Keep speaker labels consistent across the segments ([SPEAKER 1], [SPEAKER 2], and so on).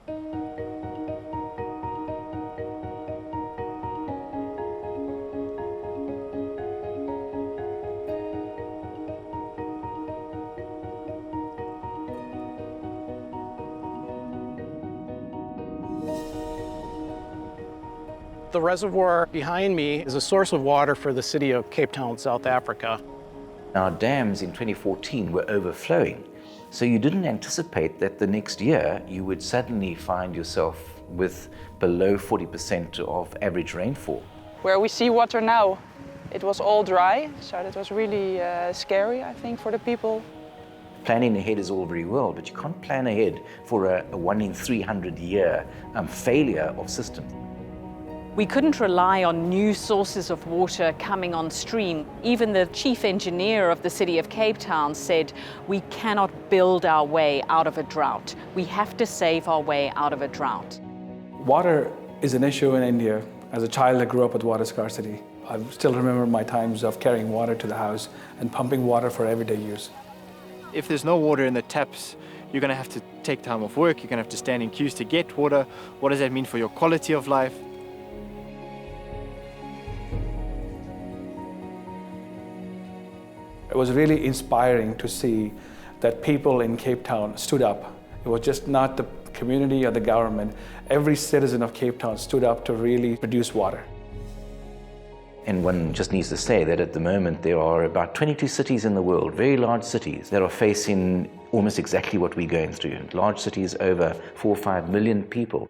[SPEAKER 1] The reservoir behind me is a source of water for the city of Cape Town, South Africa.
[SPEAKER 2] Our dams in 2014 were overflowing, so you didn't anticipate that the next year you would suddenly find yourself with below 40% of average rainfall.
[SPEAKER 3] Where we see water now, it was all dry, so that was really scary, I think, for the people.
[SPEAKER 2] Planning ahead is all very well, but you can't plan ahead for a 1 in 300 year failure of systems.
[SPEAKER 4] We couldn't rely on new sources of water coming on stream. Even the chief engineer of the city of Cape Town said, we cannot build our way out of a drought. We have to save our way out of a drought.
[SPEAKER 5] Water is an issue in India. As a child, I grew up with water scarcity. I still remember my times of carrying water to the house and pumping water for everyday use.
[SPEAKER 6] If there's no water in the taps, you're going to have to take time off work, you're going to have to stand in queues to get water. What does that mean for your quality of life?
[SPEAKER 5] It was really inspiring to see that people in Cape Town stood up. It was just not the community or the government. Every citizen of Cape Town stood up to really produce water.
[SPEAKER 2] And one just needs to say that at the moment there are about 22 cities in the world, very large cities, that are facing almost exactly what we're going through. Large cities, over 4 or 5 million people.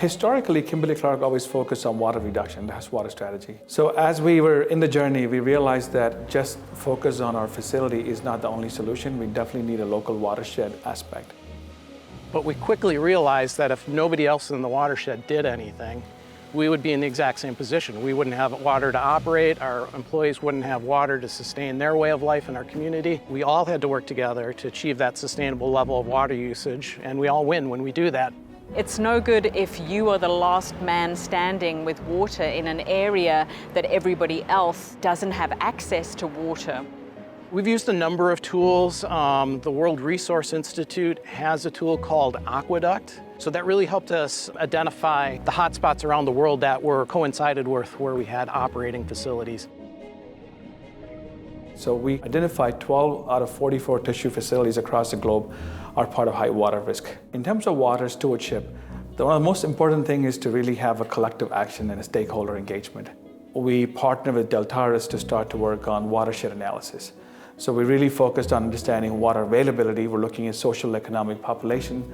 [SPEAKER 5] Historically, Kimberly-Clark always focused on water reduction, that's water strategy. So as we were in the journey, we realized that just focus on our facility is not the only solution. We definitely need a local watershed aspect.
[SPEAKER 1] But we quickly realized that if nobody else in the watershed did anything, we would be in the exact same position. We wouldn't have water to operate, our employees wouldn't have water to sustain their way of life in our community. We all had to work together to achieve that sustainable level of water usage, and we all win when we do that.
[SPEAKER 4] It's no good if you are the last man standing with water in an area that everybody else doesn't have access to water.
[SPEAKER 1] We've used a number of tools. The World Resource Institute has a tool called Aqueduct. So that really helped us identify the hotspots around the world that were coincided with where we had operating facilities.
[SPEAKER 5] So we identified 12 out of 44 tissue facilities across the globe are part of high water risk. In terms of water stewardship, one of the most important thing is to really have a collective action and a stakeholder engagement. We partnered with Deltaris to start to work on watershed analysis. So we really focused on understanding water availability. We're looking at social, economic, population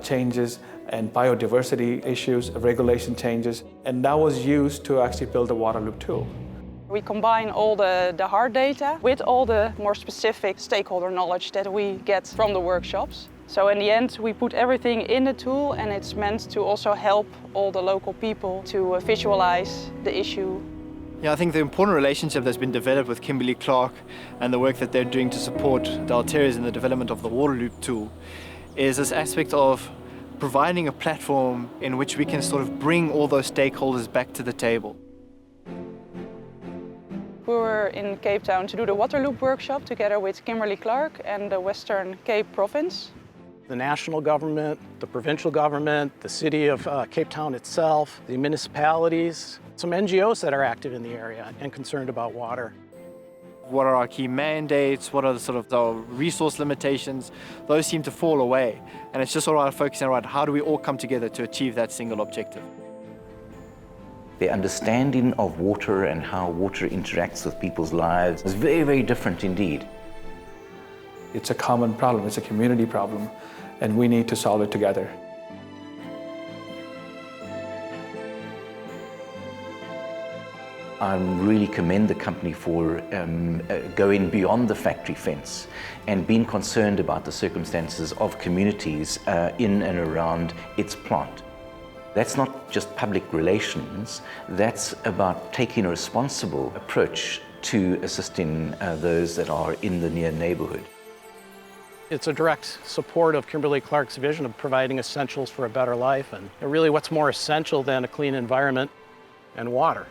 [SPEAKER 5] changes and biodiversity issues, regulation changes, and that was used to actually build the water loop tool.
[SPEAKER 3] We combine all the hard data with all the more specific stakeholder knowledge that we get from the workshops. So in the end, we put everything in the tool, and it's meant to also help all the local people to visualize the issue.
[SPEAKER 6] Yeah, I think the important relationship that's been developed with Kimberly-Clark and the work that they're doing to support the Alteras in the development of the water loop tool is this aspect of providing a platform in which we can sort of bring all those stakeholders back to the table.
[SPEAKER 3] We were in Cape Town to do the water loop workshop together with Kimberly-Clark and the Western Cape province.
[SPEAKER 1] The national government, the provincial government, the city of Cape Town itself, the municipalities, some NGOs that are active in the area and concerned about water.
[SPEAKER 6] What are our key mandates? What are the sort of the resource limitations? Those seem to fall away. And it's just all about focusing on how do we all come together to achieve that single objective.
[SPEAKER 2] The understanding of water and how water interacts with people's lives is very, very different indeed.
[SPEAKER 5] It's a common problem, it's a community problem, and we need to solve it together.
[SPEAKER 2] I really commend the company for going beyond the factory fence and being concerned about the circumstances of communities in and around its plant. That's not just public relations, that's about taking a responsible approach to assisting those that are in the near neighborhood.
[SPEAKER 1] It's a direct support of Kimberly-Clark's vision of providing essentials for a better life, and really what's more essential than a clean environment and water.